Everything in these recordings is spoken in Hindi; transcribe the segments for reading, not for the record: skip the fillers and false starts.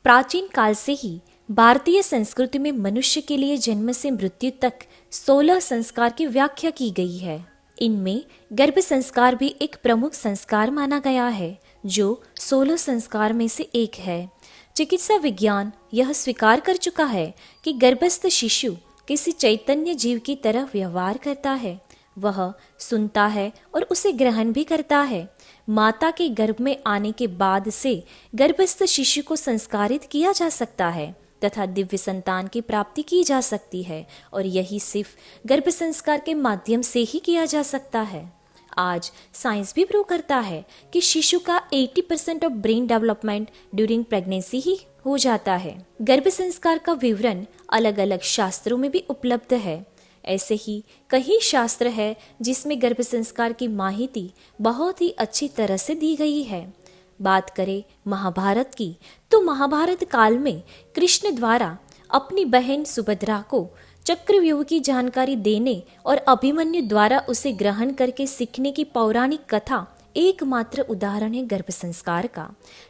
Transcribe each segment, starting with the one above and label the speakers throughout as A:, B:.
A: प्राचीन काल से ही भारतीय संस्कृति में मनुष्य के लिए जन्म से मृत्यु तक 16 संस्कार की व्याख्या की गई है। इनमें गर्भ संस्कार भी एक प्रमुख संस्कार माना गया है, जो 16 संस्कार में से एक है। चिकित्सा विज्ञान यह स्वीकार कर चुका है कि गर्भस्थ शिशु किसी चैतन्य जीव की तरह व्यवहार करता है। वह सुनता है और उसे ग्रहण भी करता है। माता के गर्भ में आने के बाद से गर्भस्थ शिशु को संस्कारित किया जा सकता है तथा दिव्य संतान की प्राप्ति की जा सकती है, और यही सिर्फ गर्भ संस्कार के माध्यम से ही किया जा सकता है। आज साइंस भी प्रूव करता है कि शिशु का 80% of brain development during pregnancy ही हो जाता है। गर्भ संस्कार का विवरण अलग अलग शास्त्रों में भी उपलब्ध है। ऐसे ही कई शास्त्र है जिसमें गर्भ संस्कार की माहिती बहुत ही अच्छी तरह से दी गई है। बात करें महाभारत की, तो महाभारत काल में कृष्ण द्वारा अपनी बहन सुभद्रा को चक्रव्यूह की जानकारी देने और अभिमन्यु द्वारा उसे ग्रहण करके सीखने की पौराणिक कथा एकमात्र उदाहरण है गर्भ संस्कार का,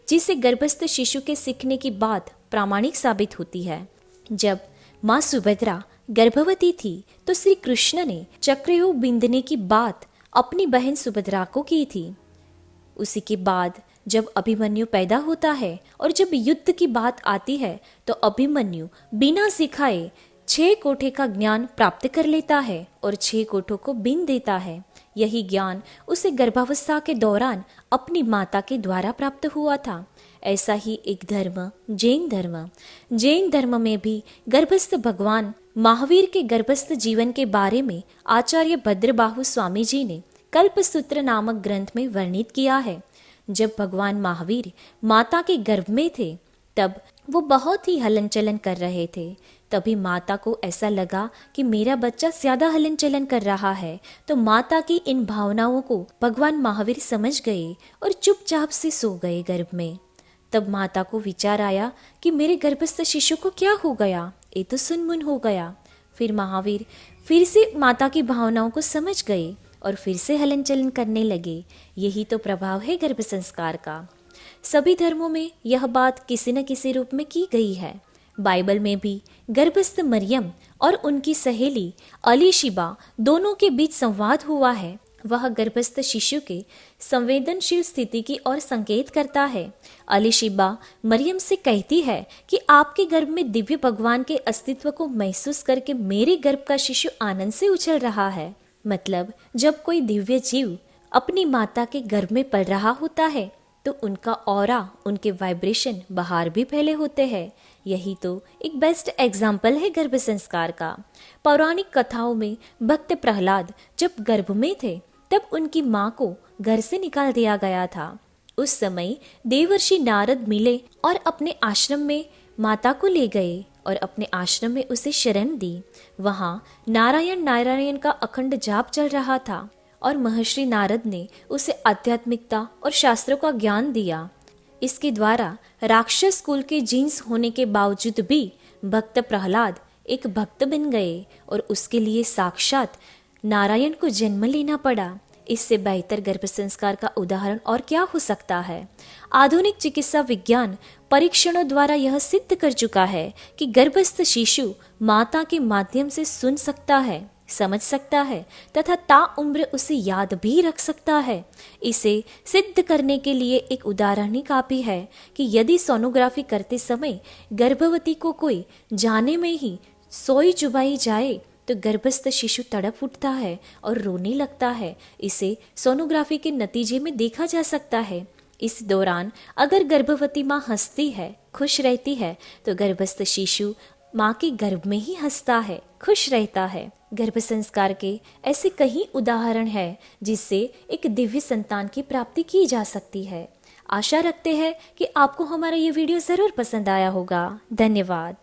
A: जिसे गर्भस्थ शिशु के सीखने की बात प्रामाणिक साबित होती है। जब माँ सुभद्रा गर्भवती थी तो श्री कृष्ण ने चक्रव्यूह बिंदने की बात अपनी बहन सुभद्रा को की थी। उसी के बाद जब अभिमन्यु पैदा होता है और जब युद्ध की बात आती है तो अभिमन्यु बिना सिखाए 6 कोठे का ज्ञान प्राप्त कर लेता है और 6 कोठों को बीन देता है। यही ज्ञान उसे गर्भावस्था के दौरान अपनी माता के द्वारा प्राप्त हुआ था। ऐसा ही एक धर्म जैन धर्म में भी गर्भस्थ भगवान महावीर के गर्भस्थ जीवन के बारे में आचार्य भद्रबाहु स्वामी जी ने कल्पसूत्र नामक ग्रंथ में वर्णित किया है। जब भगवान महावीर माता के गर्भ में थे तब वो बहुत ही हलन चलन कर रहे थे। तभी माता को ऐसा लगा कि मेरा बच्चा ज्यादा हलन चलन कर रहा है, तो माता की इन भावनाओं को भगवान महावीर समझ गए और चुपचाप से सो गए गर्भ में। तब माता को विचार आया कि मेरे गर्भस्थ शिशु को क्या हो गया, ये तो सुनमुन हो गया। फिर महावीर फिर से माता की भावनाओं को समझ गए और फिर से हलन चलन करने लगे। यही तो प्रभाव है गर्भ संस्कार का। सभी धर्मों में यह बात किसी न किसी रूप में की गई है। बाइबल में भी गर्भस्थ मरियम और उनकी सहेली अलीशिबा दोनों के बीच संवाद हुआ है। वह गर्भस्थ शिशु के संवेदनशील स्थिति की ओर संकेत करता है। अलीशिबा मरियम से कहती है कि आपके गर्भ में दिव्य भगवान के अस्तित्व को महसूस करके मेरे गर्भ का शिशु आनंद से उछल रहा है। मतलब जब कोई दिव्य जीव अपनी माता के गर्भ में पल रहा होता है तो उनका ऑरा, उनके वाइब्रेशन बाहर भी फैले होते हैं। यही तो एक बेस्ट एग्जाम्पल है गर्भ संस्कार का। पौराणिक कथाओं में भक्त प्रहलाद जब गर्भ में थे तब उनकी माँ को घर से निकाल दिया गया था। उस समय देवर्षि नारद मिले और अपने आश्रम में माता को ले गए और अपने आश्रम में उसे शरण दी। वहाँ नारायण नारायण का अखंड जाप चल रहा था और महर्षि नारद ने उसे आध्यात्मिकता और शास्त्रों का ज्ञान दिया। इसके द्वारा राक्षस कुल के जीन्स होने के बावजूद भी भक्त प्रहलाद एक भक्त बन गए और उसके लिए साक्षात नारायण को जन्म लेना पड़ा। इससे बेहतर गर्भ संस्कार का उदाहरण और क्या हो सकता है। आधुनिक चिकित्सा विज्ञान परीक्षणों द्वारा यह सिद्ध कर चुका है कि गर्भस्थ शिशु माता के माध्यम से सुन सकता है, समझ सकता है तथा ताउम्र उसे याद भी रख सकता है। इसे सिद्ध करने के लिए एक उदाहरण ही काफी है कि यदि सोनोग्राफी करते समय गर्भवती को कोई जाने में ही सोई चुबाई जाए तो गर्भस्थ शिशु तड़प उठता है और रोने लगता है। इसे सोनोग्राफी के नतीजे में देखा जा सकता है। इस दौरान अगर गर्भवती माँ हंसती है, खुश रहती है, तो गर्भस्थ शिशु माँ के गर्भ में ही हंसता है, खुश रहता है। गर्भ संस्कार के ऐसे कई उदाहरण हैं जिससे एक दिव्य संतान की प्राप्ति की जा सकती है। आशा रखते हैं कि आपको हमारा ये वीडियो ज़रूर पसंद आया होगा। धन्यवाद।